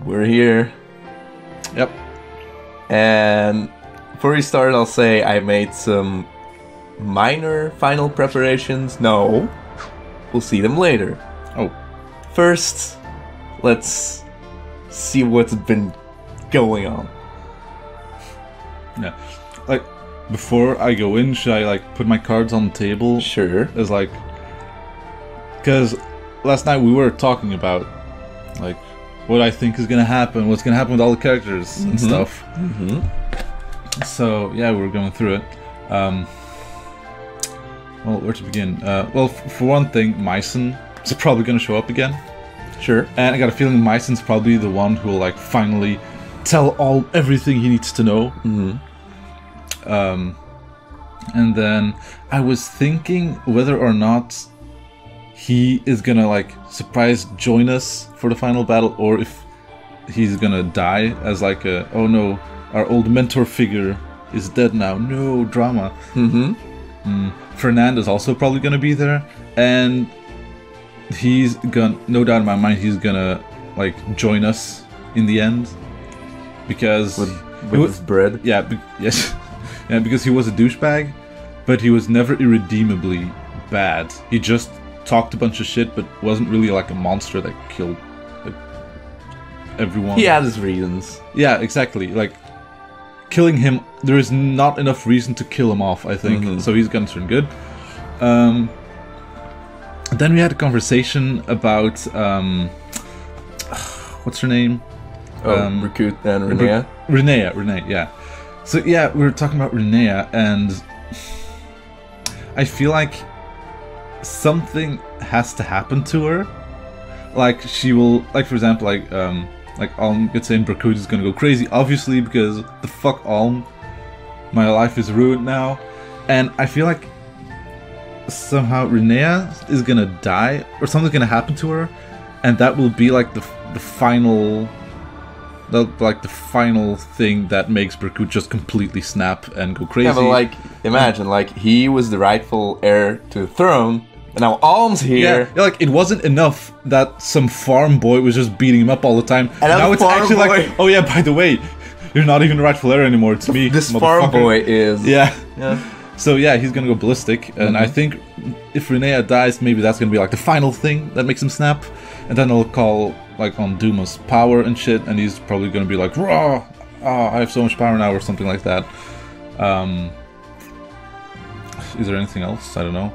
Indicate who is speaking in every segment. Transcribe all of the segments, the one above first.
Speaker 1: we're here.
Speaker 2: Yep.
Speaker 1: And before we start, I'll say I made some minor final preparations. No, we'll see them later.
Speaker 2: Oh.
Speaker 1: First, let's see what's been going on.
Speaker 2: Yeah. Like, before I go in, should I, like, put my cards on the table?
Speaker 1: Sure.
Speaker 2: As, like... Because last night we were talking about, like, what I think is gonna happen, what's gonna happen with all the characters and stuff. So, yeah, we were going through it. Well, where to begin? Well, for one thing, Myson is probably gonna show up again.
Speaker 1: Sure.
Speaker 2: And I got a feeling Myson's probably the one who will, like, finally tell everything he needs to know. And then I was thinking whether or not he is gonna, like, surprise join us for the final battle, or if he's gonna die as, like, a, oh no, our old mentor figure is dead now, no drama. Fernando's also probably gonna be there, and he's gonna, no doubt in my mind, he's gonna, like, join us in the end, because
Speaker 1: with his bread.
Speaker 2: Yeah, yes, yeah, because he was a douchebag, but he was never irredeemably bad. He just talked a bunch of shit, but wasn't really like a monster that killed, like, everyone.
Speaker 1: He had his reasons.
Speaker 2: Yeah, exactly. Like, killing him, there is not enough reason to kill him off, I think. So he's gonna turn good. Then we had a conversation about what's her name?
Speaker 1: Recruit and Renea.
Speaker 2: Renea, yeah. So yeah, we were talking about Renea, and I feel like something has to happen to her. Like, she will, like, for example, like Alm gets saying Berkut is gonna go crazy, obviously, because the fuck Alm, my life is ruined now. And I feel like somehow Renea is gonna die, or something's gonna happen to her, and that will be like the final, the final thing that makes Berkut just completely snap and go crazy.
Speaker 1: Yeah, but, like, imagine, like, he was the rightful heir to the throne, and now Alm's here.
Speaker 2: Yeah, like, it wasn't enough that some farm boy was just beating him up all the time.
Speaker 1: And
Speaker 2: now it's actually
Speaker 1: boy,
Speaker 2: like, oh yeah, by the way, you're not even the rightful heir anymore, it's me.
Speaker 1: This farm boy is...
Speaker 2: Yeah. So yeah, he's gonna go ballistic, and I think if Renea dies, maybe that's gonna be like the final thing that makes him snap, and then he'll call, like, on Duma's power and shit, and he's probably gonna be like, raw, I have so much power now, or something like that. Is there anything else? I don't know.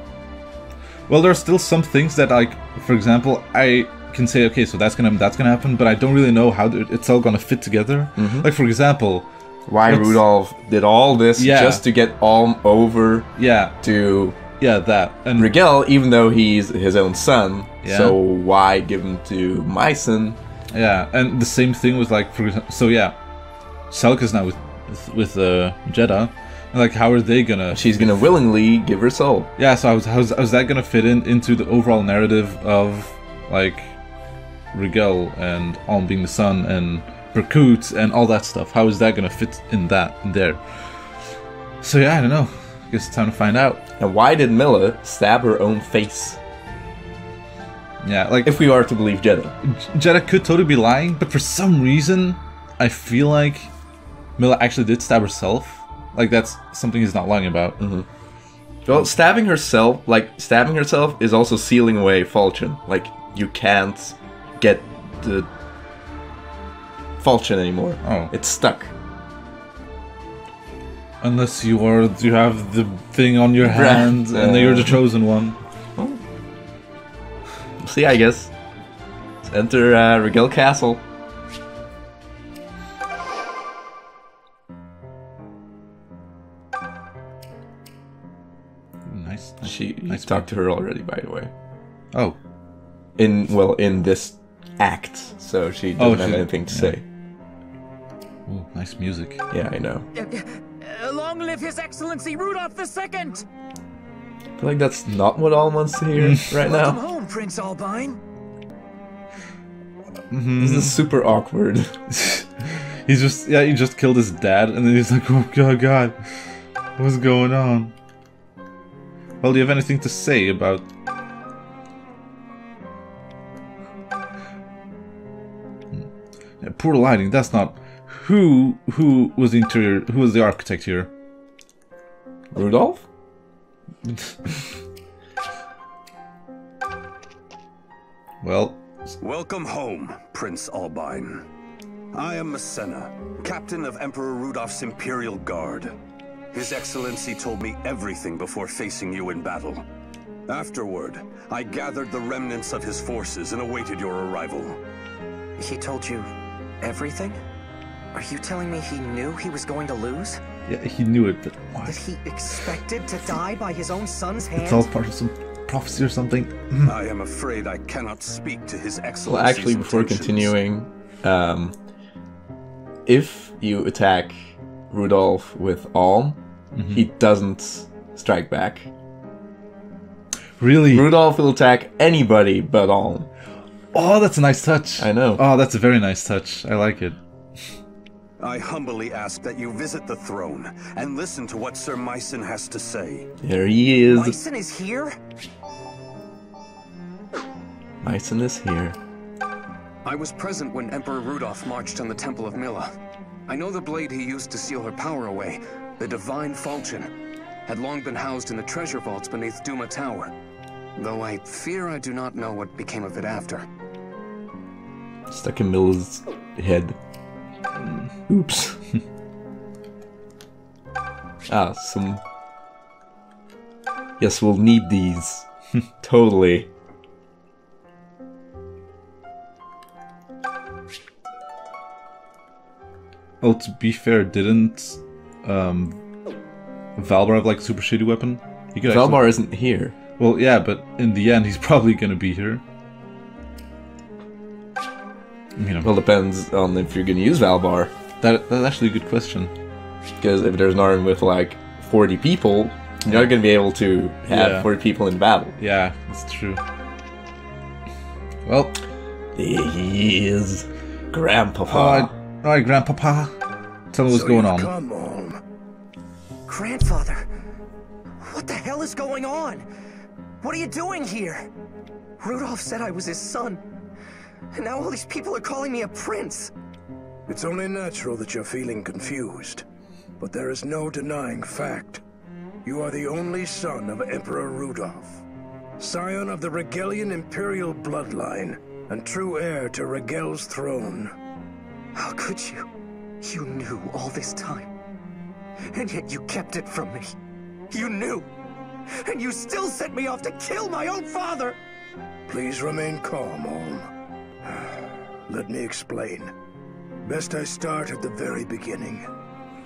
Speaker 2: Well, there are still some things that, like, for example, I can say, okay, so that's gonna happen, but I don't really know how it's all gonna fit together. Like, for example,
Speaker 1: why Rudolph did all this just to get Alm over to
Speaker 2: that. And
Speaker 1: Rigel, even though he's his own son, so why give him to Myson?
Speaker 2: Yeah, and the same thing with, like, for example, so yeah, Selka's now with Jeddah. Like, how are they gonna...
Speaker 1: She's gonna willingly give her soul.
Speaker 2: Yeah, so how's that gonna fit into the overall narrative of, like, Rigel and Alm being the son and Berkut and all that stuff? How is that gonna fit in there? So yeah, I don't know. I guess it's time to find out.
Speaker 1: And why did Milla stab her own face?
Speaker 2: Yeah, like...
Speaker 1: If we are to believe Jeddah.
Speaker 2: Jeddah could totally be lying, but for some reason, I feel like Milla actually did stab herself. Like, that's something he's not lying about.
Speaker 1: Well, stabbing herself is also sealing away Falchion. Like, you can't get the Falchion anymore.
Speaker 2: Oh.
Speaker 1: It's stuck.
Speaker 2: Unless you have the thing on your hand, and then you're the chosen one.
Speaker 1: Well, see, I guess. Let's enter Rigel Castle. Nice. Talked to her already, by the way.
Speaker 2: Oh.
Speaker 1: In this act, so she doesn't have anything to say.
Speaker 2: Oh, nice music.
Speaker 1: Yeah, I know.
Speaker 3: Long live His Excellency Rudolph II!
Speaker 1: I feel like that's not what Alm wants to hear right now.
Speaker 3: Welcome home, Prince Albine.
Speaker 1: This is super awkward.
Speaker 2: He just killed his dad, and then he's like, oh god, what's going on? Well, do you have anything to say about... Yeah, poor lighting. That's not. Who was the interior? Who was the architect here?
Speaker 1: Rudolph?
Speaker 2: Well.
Speaker 4: Welcome home, Prince Albine. I am Masena, captain of Emperor Rudolph's Imperial Guard. His Excellency told me everything before facing you in battle. Afterward, I gathered the remnants of his forces and awaited your arrival.
Speaker 5: He told you everything? Are you telling me he knew he was going to lose?
Speaker 2: Yeah, he knew it, but why?
Speaker 5: That he expected to die by his own son's hand?
Speaker 2: It's all part of some prophecy or something.
Speaker 4: I am afraid I cannot speak to his Excellency's
Speaker 1: Well, actually, before continuing, if you attack Rudolph with Alm, he doesn't strike back.
Speaker 2: Really?
Speaker 1: Rudolph will attack anybody but Alm.
Speaker 2: Oh, that's a nice touch.
Speaker 1: I know.
Speaker 2: Oh, that's a very nice touch. I like it.
Speaker 4: I humbly ask that you visit the throne and listen to what Sir Myson has to say.
Speaker 1: There he is.
Speaker 5: Myson is here?
Speaker 1: Myson is here.
Speaker 6: I was present when Emperor Rudolph marched on the Temple of Milla. I know the blade he used to seal her power away, the Divine Falchion, had long been housed in the treasure vaults beneath Duma Tower. Though I fear I do not know what became of it after.
Speaker 1: Stuck in Milla's head. Oops. Some... Yes, we'll need these. Totally.
Speaker 2: Oh, to be fair, didn't Valbar have like a super shitty weapon? He could
Speaker 1: Valbar isn't here.
Speaker 2: Well, yeah, but in the end, he's probably gonna be here. You know.
Speaker 1: Well, depends on if you're gonna use Valbar.
Speaker 2: That's actually a good question.
Speaker 1: Because if there's an army with like 40 people, you're not gonna be able to have 40 people in battle.
Speaker 2: Yeah, that's true. Well,
Speaker 1: There he is. Grandpapa.
Speaker 2: Alright, Grandpapa. Tell me what's going on.
Speaker 3: Come on.
Speaker 5: Grandfather, what the hell is going on? What are you doing here? Rudolph said I was his son, and now all these people are calling me a prince.
Speaker 3: It's only natural that you're feeling confused, but there is no denying fact. You are the only son of Emperor Rudolph, scion of the Regelian Imperial bloodline, and true heir to Regel's throne.
Speaker 5: How could you? You knew all this time, and yet you kept it from me. You knew, and you still sent me off to kill my own father!
Speaker 3: Please remain calm, Olm. Let me explain. Best I start at the very beginning.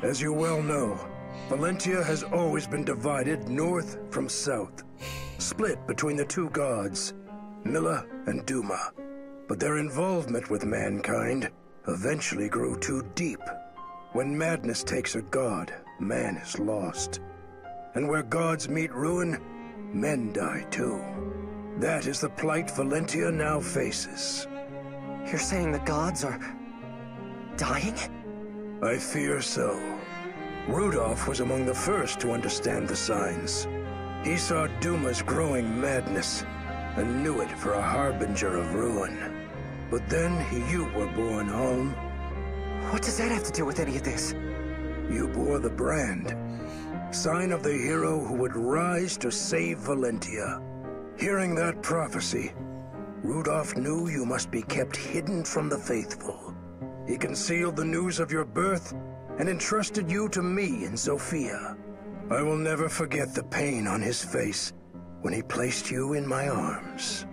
Speaker 3: As you well know, Valentia has always been divided north from south, split between the two gods, Milla and Duma. But their involvement with mankind eventually grew too deep. When madness takes a god, man is lost. And where gods meet ruin, men die too. That is the plight Valentia now faces.
Speaker 5: You're saying the gods are dying?
Speaker 3: I fear so. Rudolph was among the first to understand the signs. He saw Duma's growing madness and knew it for a harbinger of ruin. But then you were born, Holm.
Speaker 5: What does that have to do with any of this?
Speaker 3: You bore the brand, sign of the hero who would rise to save Valentia. Hearing that prophecy, Rudolph knew you must be kept hidden from the faithful. He concealed the news of your birth and entrusted you to me and Sophia. I will never forget the pain on his face when he placed you in my arms.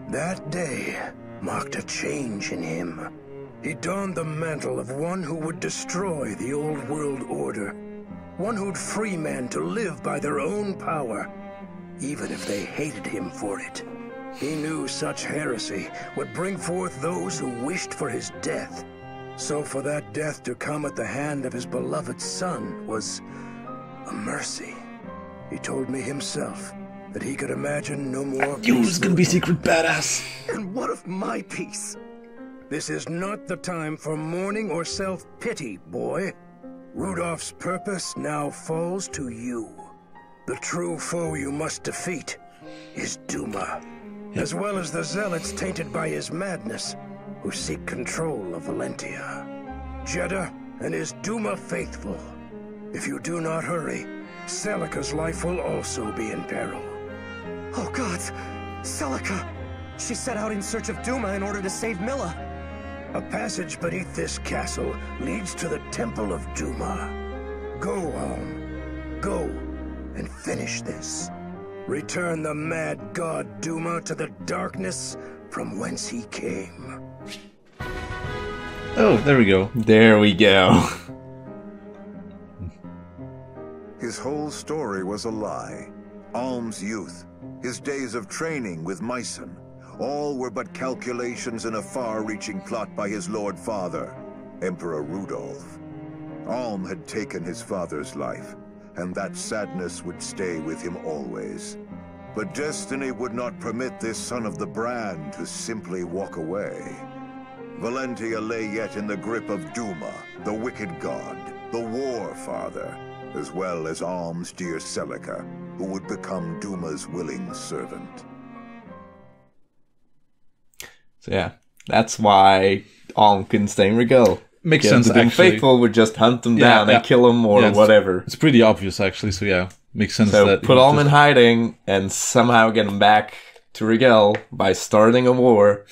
Speaker 3: That day marked a change in him. He donned the mantle of one who would destroy the old world order, one who'd free men to live by their own power, even if they hated him for it. He knew such heresy would bring forth those who wished for his death. So for that death to come at the hand of his beloved son was a mercy. He told me himself that he could imagine no more
Speaker 2: You was
Speaker 3: peace.
Speaker 2: gonna be secret badass.
Speaker 5: And what of my peace?
Speaker 3: This is not the time for mourning or self-pity, boy. Rudolph's purpose now falls to you. The true foe you must defeat is Duma. As well as the zealots tainted by his madness, who seek control of Valentia. Jeddah and his Duma faithful. If you do not hurry, Celica's life will also be in peril.
Speaker 5: Oh gods! Celica! She set out in search of Duma in order to save Milla.
Speaker 3: A passage beneath this castle leads to the Temple of Duma. Go, Alm. Go and finish this. Return the mad god Duma to the darkness from whence he came.
Speaker 2: Oh, there we go.
Speaker 1: There we go.
Speaker 7: His whole story was a lie. Alm's youth, his days of training with Myson, all were but calculations in a far-reaching plot by his Lord Father, Emperor Rudolph. Alm had taken his father's life, and that sadness would stay with him always. But destiny would not permit this son of the brand to simply walk away. Valentia lay yet in the grip of Duma, the wicked god, the war father, as well as Alm's dear Celica, who would become Duma's willing servant.
Speaker 1: So yeah, that's why Alm couldn't stay in Rigel.
Speaker 2: Makes sense,
Speaker 1: The Doom
Speaker 2: actually.
Speaker 1: Faithful would just hunt them
Speaker 2: Yeah,
Speaker 1: down
Speaker 2: yeah.
Speaker 1: and kill them or
Speaker 2: Yeah,
Speaker 1: whatever.
Speaker 2: It's pretty obvious, actually, so yeah. Makes sense
Speaker 1: So
Speaker 2: that...
Speaker 1: put
Speaker 2: he
Speaker 1: Alm in
Speaker 2: just-
Speaker 1: hiding and somehow get him back to Rigel by starting a war.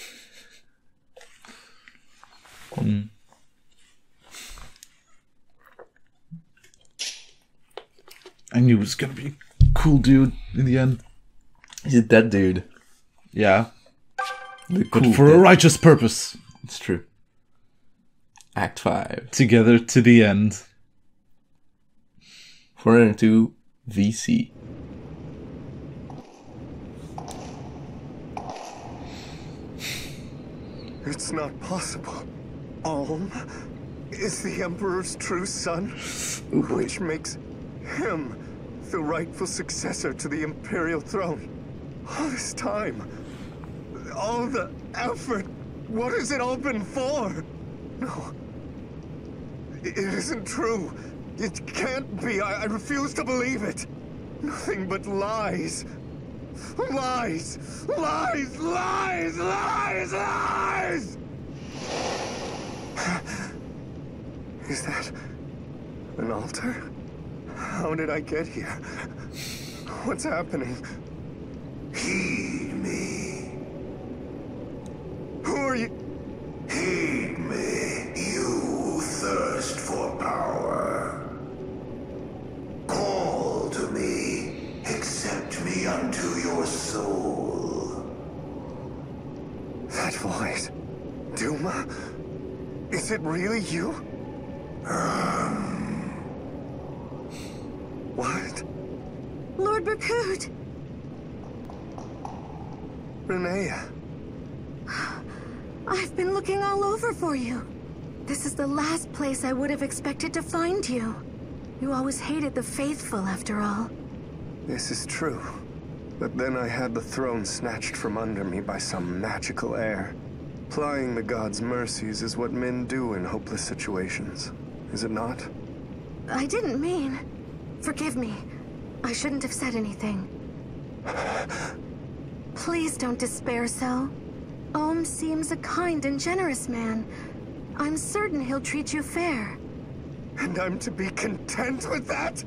Speaker 2: I knew he was gonna be a cool dude in the end.
Speaker 1: He's a dead dude.
Speaker 2: Yeah,
Speaker 1: The
Speaker 2: but
Speaker 1: cool
Speaker 2: for a
Speaker 1: dead.
Speaker 2: righteous purpose.
Speaker 1: It's true. Act 5.
Speaker 2: Together to the end.
Speaker 1: 402 VC.
Speaker 8: It's not possible. Alm is the Emperor's true son, which makes him the rightful successor to the Imperial throne. All this time, all the effort, what has it all been for? No, it isn't true. It can't be. I refuse to believe it. Nothing but lies. Lies! Lies! Lies! Lies! Lies! Is that an altar? How did I get here? What's happening?
Speaker 7: Heed me.
Speaker 8: Who are you?
Speaker 7: Heed me, you who thirst for power. Call to me, accept me unto your soul.
Speaker 8: That voice. Duma? Is it really you? What?
Speaker 9: Lord Berkut!
Speaker 8: Renea.
Speaker 9: I've been looking all over for you. This is the last place I would have expected to find you. You always hated the faithful, after all.
Speaker 8: This is true. But then I had the throne snatched from under me by some magical heir. Plying the gods' mercies is what men do in hopeless situations, is it not?
Speaker 9: I didn't mean... Forgive me. I shouldn't have said anything. Please don't despair so. Ohm seems a kind and generous man. I'm certain he'll treat you fair.
Speaker 8: And I'm to be content with that?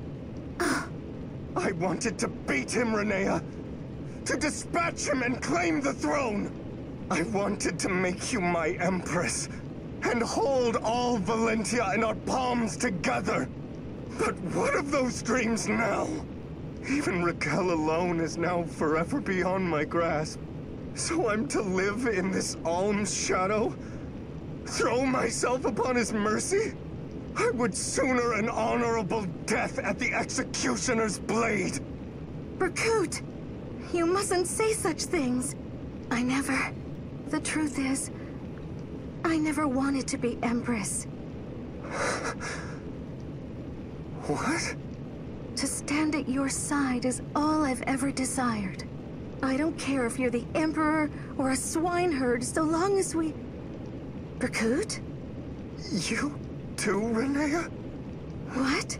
Speaker 8: I wanted to beat him, Renea. To dispatch him and claim the throne. I wanted to make you my empress. And hold all Valentia in our palms together. But what of those dreams now? Even Raquel alone is now forever beyond my grasp. So I'm to live in this Alm's shadow? Throw myself upon his mercy? I would sooner an honorable death at the executioner's blade.
Speaker 9: Berkut! You mustn't say such things. I never... The truth is, I never wanted to be Empress.
Speaker 8: What?
Speaker 9: To stand at your side is all I've ever desired. I don't care if you're the Emperor or a swineherd, so long as we... Berkut?
Speaker 8: You too, Renea?
Speaker 9: What?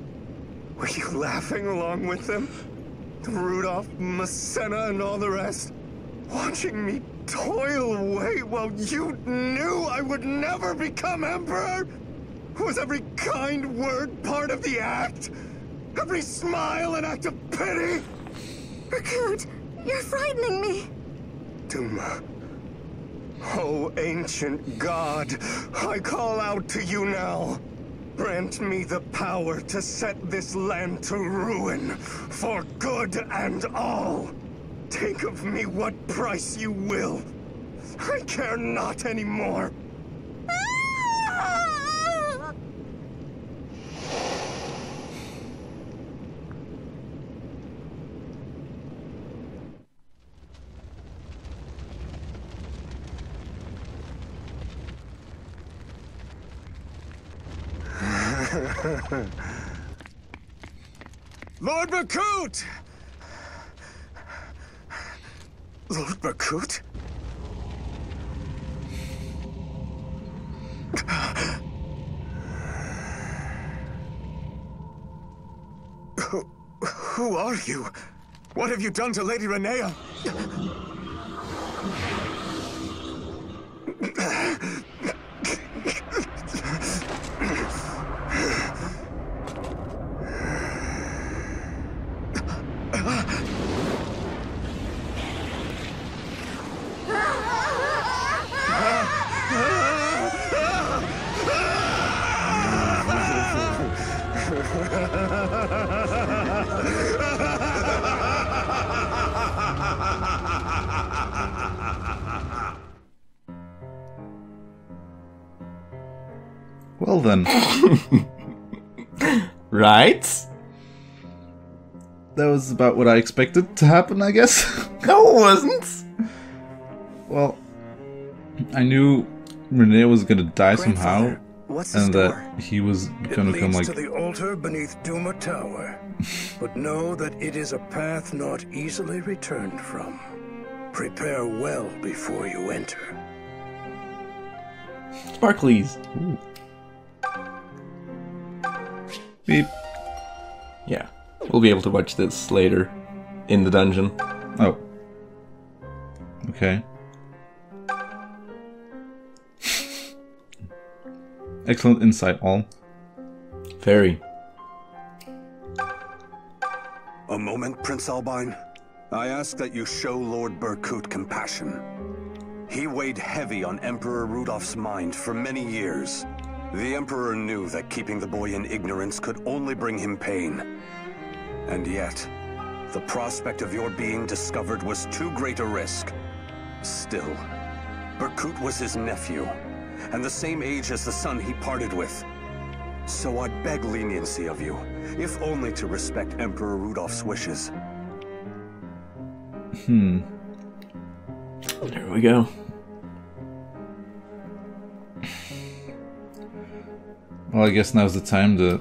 Speaker 8: Were you laughing along with them? Rudolph, Masena, and all the rest? Watching me toil away while you knew I would never become Emperor? Was every kind word part of the act? Every smile an act of pity?
Speaker 9: Berkut, you're frightening me.
Speaker 8: Duma. Oh, ancient god, I call out to you now. Grant me the power to set this land to ruin, for good and all. Take of me what price you will. I care not anymore. Lord Berkut! Lord Berkut? Who are you? What have you done to Lady Renea?
Speaker 2: Well then.
Speaker 1: Right?
Speaker 2: That was about what I expected to happen, I guess.
Speaker 1: No, it wasn't.
Speaker 2: Well, I knew Renee was gonna die somehow,
Speaker 5: Grandfather, what's this
Speaker 2: and
Speaker 5: door?
Speaker 2: that he was
Speaker 3: It
Speaker 2: gonna
Speaker 3: leads
Speaker 2: come like...
Speaker 3: to the altar beneath Duma Tower. But know that it is a path not easily returned from. Prepare well before you enter.
Speaker 1: Sparklies.
Speaker 2: Ooh. Beep.
Speaker 1: Yeah. We'll be able to watch this later in the dungeon.
Speaker 2: Oh. Okay. Excellent insight, all.
Speaker 1: Very.
Speaker 4: A moment, Prince Albine. I ask that you show Lord Berkut compassion. He weighed heavy on Emperor Rudolph's mind for many years. The Emperor knew that keeping the boy in ignorance could only bring him pain. And yet, the prospect of your being discovered was too great a risk. Still, Berkut was his nephew, and the same age as the son he parted with. So I beg leniency of you, if only to respect Emperor Rudolph's wishes.
Speaker 1: There we go.
Speaker 2: Well, I guess now's the time to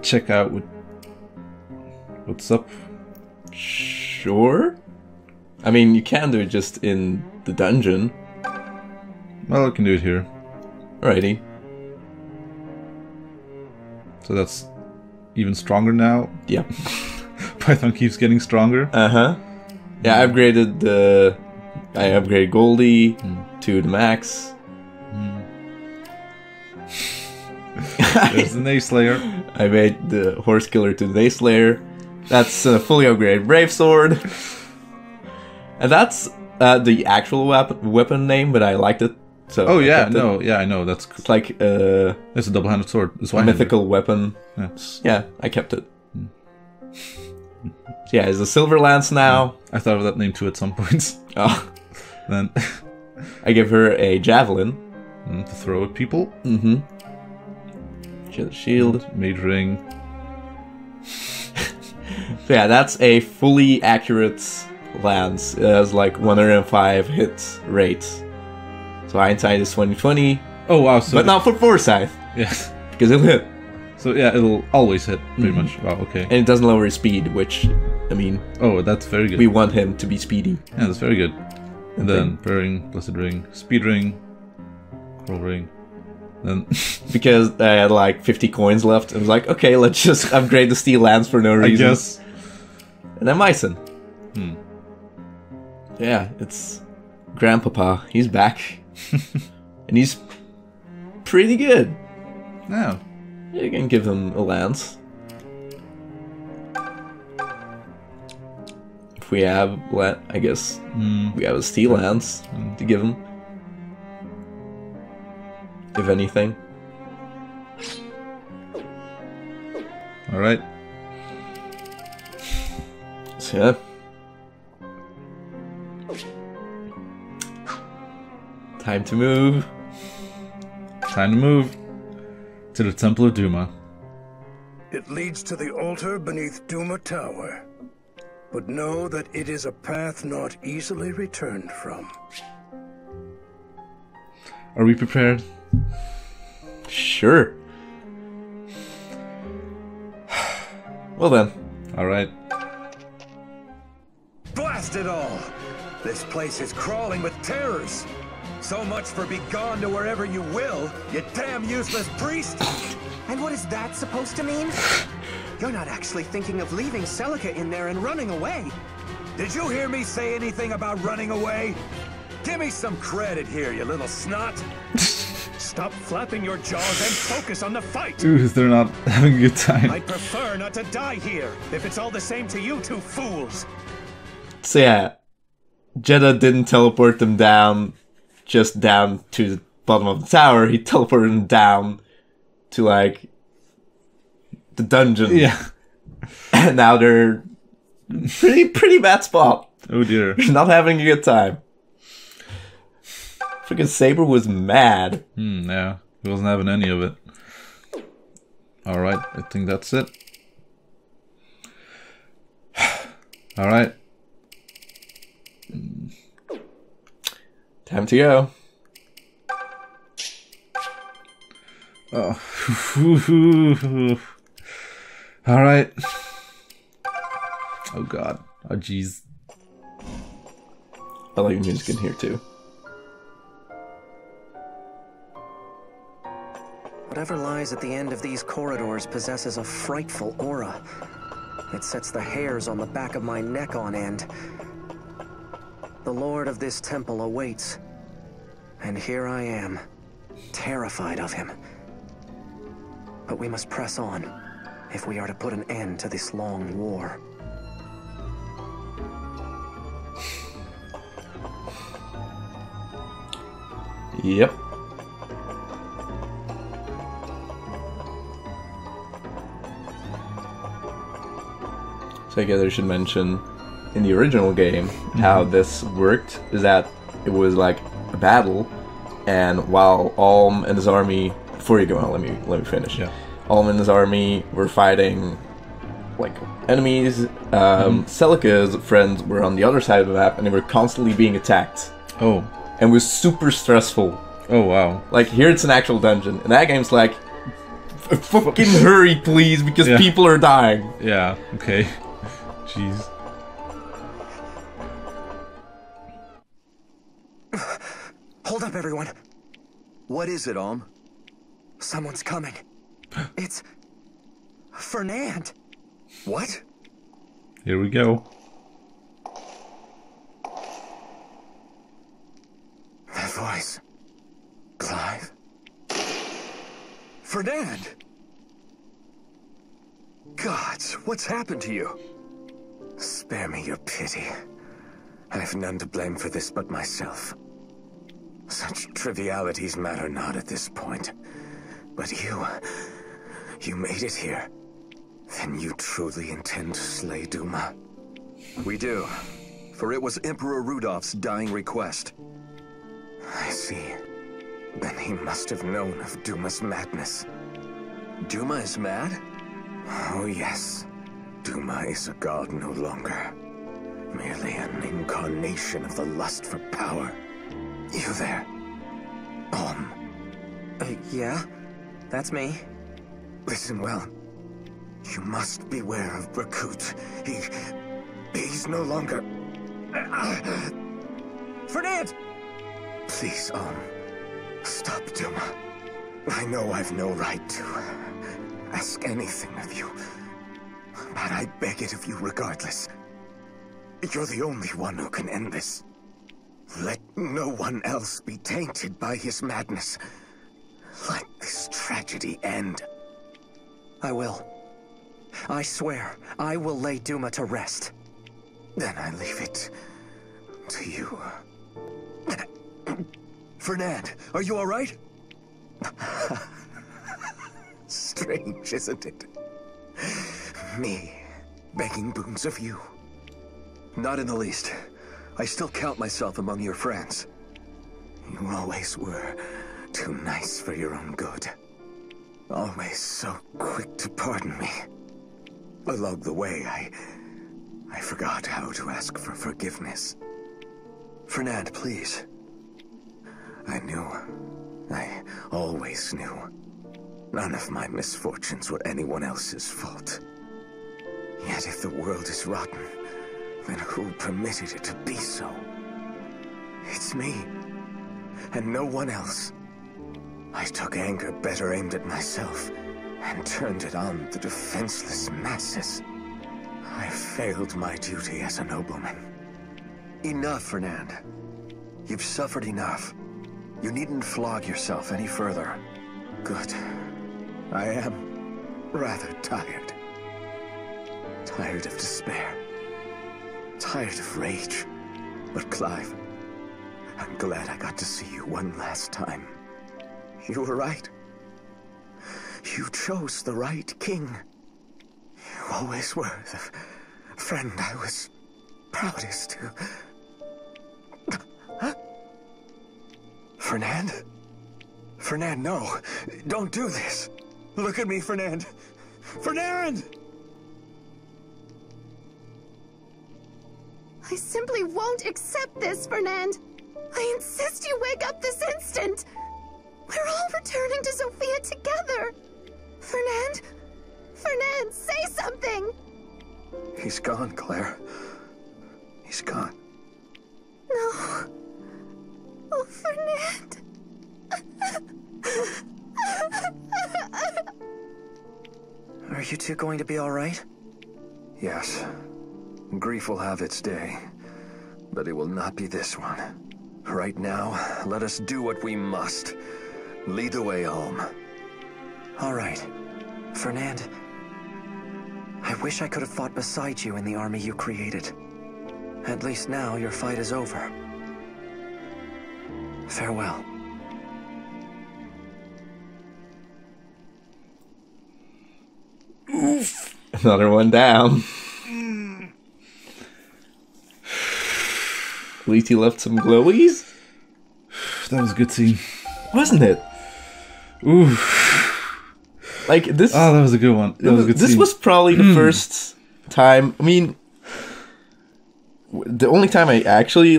Speaker 2: check out what's up.
Speaker 1: Sure. I mean, you can do it just in the dungeon.
Speaker 2: Well, I can do it here.
Speaker 1: Alrighty.
Speaker 2: So that's even stronger now.
Speaker 1: Yep.
Speaker 2: Python keeps getting stronger.
Speaker 1: Uh-huh. Yeah, I upgraded Goldie to the max.
Speaker 2: There's the Nayslayer.
Speaker 1: I made the Horse Killer to the Nayslayer. That's a fully upgraded Brave Sword. And that's the actual weapon name, but I liked it. So
Speaker 2: Oh
Speaker 1: I
Speaker 2: yeah,
Speaker 1: kept it.
Speaker 2: no, yeah, I know. That's
Speaker 1: It's like
Speaker 2: it's a double-handed sword. It's
Speaker 1: a mythical weapon.
Speaker 2: Yeah.
Speaker 1: Yeah, I kept it. So yeah, it's a silver lance now.
Speaker 2: I thought of that name too at some points.
Speaker 1: Oh,
Speaker 2: Then
Speaker 1: I give her a javelin.
Speaker 2: to throw at people.
Speaker 1: Mm-hmm. She has a shield.
Speaker 2: Mage ring.
Speaker 1: So yeah, that's a fully accurate lance. It has like 105 hit rate. So hindsight is 20/20,
Speaker 2: Oh wow! So
Speaker 1: but not for Forsyth,
Speaker 2: yes.
Speaker 1: because it'll hit.
Speaker 2: So yeah, it'll always hit pretty much. Wow. Okay.
Speaker 1: And it doesn't lower his speed, which, I mean,
Speaker 2: Oh, that's very good.
Speaker 1: we want him to be speedy.
Speaker 2: Yeah, that's very good. And then prayer ring, blessed ring, speed ring, coral ring. Then
Speaker 1: Because I had like 50 coins left, and was like, okay, let's just upgrade the steel lance for no
Speaker 2: I
Speaker 1: reason.
Speaker 2: guess.
Speaker 1: And then Mycen.
Speaker 2: Hmm.
Speaker 1: Yeah, it's Grandpapa, he's back. And he's pretty good.
Speaker 2: No.
Speaker 1: You can give him a lance. If we have, I guess, we have a steel lance to give him. If anything.
Speaker 2: Alright.
Speaker 1: So, yeah. Time to move.
Speaker 2: Time to move to the Temple of Duma.
Speaker 3: It leads to the altar beneath Duma Tower. But know that it is a path not easily returned from.
Speaker 2: Are we prepared?
Speaker 1: Sure. Well then.
Speaker 2: Alright.
Speaker 8: Blast it all! This place is crawling with terrors. So much for be gone to wherever you will, you damn useless priest!
Speaker 5: And what is that supposed to mean? You're not actually thinking of leaving Celica in there and running away.
Speaker 8: Did you hear me say anything about running away? Give me some credit here, you little snot! Stop flapping your jaws and focus on the fight!
Speaker 2: Dude, they're not having a good time.
Speaker 8: I'd prefer not to die here, if it's all the same to you two fools!
Speaker 1: So yeah, Jeddah didn't teleport them down, just down to the bottom of the tower. He teleported them down to, like, the dungeon.
Speaker 2: Yeah.
Speaker 1: And now they're pretty bad spot.
Speaker 2: Oh dear.
Speaker 1: Not having a good time. Freaking Saber was mad.
Speaker 2: Yeah, he wasn't having any of it. Alright, I think that's it. Alright.
Speaker 1: Time to go.
Speaker 2: Oh. Alright. Oh god. Oh jeez.
Speaker 1: I like music in here too.
Speaker 5: Whatever lies at the end of these corridors possesses a frightful aura. It sets the hairs on the back of my neck on end. The lord of this temple awaits. And here I am, terrified of him. But we must press on, if we are to put an end to this long war.
Speaker 1: Yep. So I guess I should mention, in the original game, how this worked is that it was like a battle, and while Alm and his army, before you go on, let me finish.
Speaker 2: Yeah.
Speaker 1: Alm and his army were fighting like enemies. Celica's friends were on the other side of the map, and they were constantly being attacked.
Speaker 2: Oh.
Speaker 1: And it was super stressful.
Speaker 2: Oh wow.
Speaker 1: Like here, it's an actual dungeon, and that game's like, fucking hurry, please, because
Speaker 2: Yeah.
Speaker 1: people are dying.
Speaker 2: Yeah, okay. Jeez.
Speaker 5: Hold up, everyone.
Speaker 7: What is it, Alm?
Speaker 5: Someone's coming. It's... Fernand.
Speaker 7: What?
Speaker 2: Here we go.
Speaker 8: That voice. Clive. Fernand! Gods, what's happened to you? Spare me your pity. I have none to blame for this but myself. Such trivialities matter not at this point. But you made it here. Then you truly intend to slay Duma?
Speaker 7: We do. For it was Emperor Rudolph's dying request.
Speaker 8: I see. Then he must have known of Duma's madness.
Speaker 7: Duma is mad?
Speaker 8: Oh yes. Duma is a god no longer. Merely an incarnation of the lust for power. You there.
Speaker 5: Yeah? That's me.
Speaker 8: Listen well. You must beware of Brakut. He's no longer...
Speaker 5: Fernand!
Speaker 8: Please, stop Duma. I know I've no right to ask anything of you, but I beg it of you regardless. You're the only one who can end this. Let no one else be tainted by his madness. Let this tragedy end.
Speaker 5: I will. I swear, I will lay Duma to rest.
Speaker 8: Then I leave it to you.
Speaker 4: Fernand, are you all right?
Speaker 8: Strange, isn't it? Me, begging boons of you.
Speaker 4: Not in the least. I still count myself among your friends.
Speaker 8: You always were too nice for your own good. Always so quick to pardon me. Along the way, I forgot how to ask for forgiveness.
Speaker 4: Fernand, please.
Speaker 8: I knew. I always knew. None of my misfortunes were anyone else's fault. Yet if the world is rotten, then who permitted it to be so? It's me, and no one else. I took anger better aimed at myself, and turned it on the defenseless masses. I failed my duty as a nobleman.
Speaker 4: Enough, Fernand. You've suffered enough. You needn't flog yourself any further.
Speaker 8: Good. I am rather tired. Tired of despair. Tired of rage. But Clive, I'm glad I got to see you one last time. You were right. You chose the right king. You always were the friend I was proudest to.
Speaker 4: Huh? Fernand? Fernand, no. Don't do this. Look at me, Fernand. Fernand!
Speaker 9: I simply won't accept this, Fernand. I insist you wake up this instant. We're all returning to Sophia together. Fernand? Fernand, say something!
Speaker 4: He's gone, Claire. He's gone.
Speaker 9: No. Oh, Fernand.
Speaker 5: Are you two going to be all right?
Speaker 4: Yes. Grief will have its day, but it will not be this one. Right now, let us do what we must. Lead the way, Alm.
Speaker 5: All right. Fernand, I wish I could have fought beside you in the army you created. At least now your fight is over. Farewell.
Speaker 1: Oof. Another one down. At least he left some glowies.
Speaker 2: That was a good scene.
Speaker 1: Wasn't it?
Speaker 2: Ooh.
Speaker 1: Like this.
Speaker 2: Oh, that was a good one. That was a good
Speaker 1: This
Speaker 2: scene.
Speaker 1: was probably the first time. I mean, the only time I actually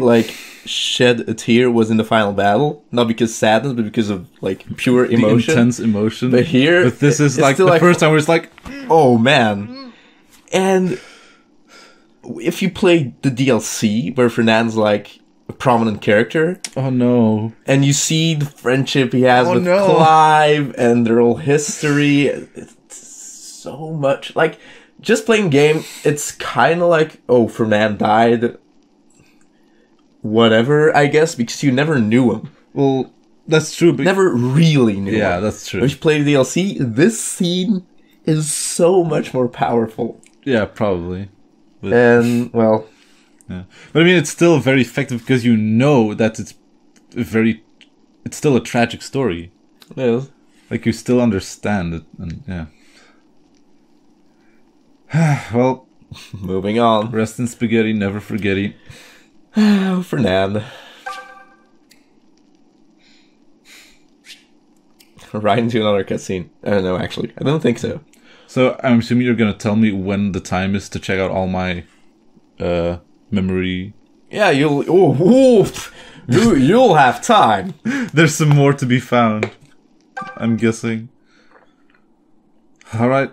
Speaker 1: shed a tear was in the final battle. Not because sadness, but because of pure emotion.
Speaker 2: The intense emotion.
Speaker 1: But here,
Speaker 2: but this is
Speaker 1: it's
Speaker 2: the first time where it's like,
Speaker 1: oh man. And if you play the DLC where Fernand's a prominent character,
Speaker 2: oh no,
Speaker 1: and you see the friendship he has with
Speaker 2: no.
Speaker 1: Clive and their whole history, it's so much just playing game. It's kind of oh, Fernand died, whatever, I guess, because you never knew him.
Speaker 2: Well, that's true, but
Speaker 1: Never really knew him.
Speaker 2: yeah, that's true.
Speaker 1: If you play the DLC, this scene is so much more powerful.
Speaker 2: Yeah, probably. But,
Speaker 1: And well,
Speaker 2: yeah. But I mean, it's still very effective because you know that it's still a tragic story.
Speaker 1: it is.
Speaker 2: You still understand it, and yeah. Well,
Speaker 1: Moving on.
Speaker 2: rest in spaghetti, never forgetty.
Speaker 1: Oh, Fernand. Right into another cutscene. No, actually, I don't think so.
Speaker 2: So I'm assuming you're gonna tell me when the time is to check out all my memory.
Speaker 1: Yeah, you'll have time.
Speaker 2: There's some more to be found, I'm guessing. All right.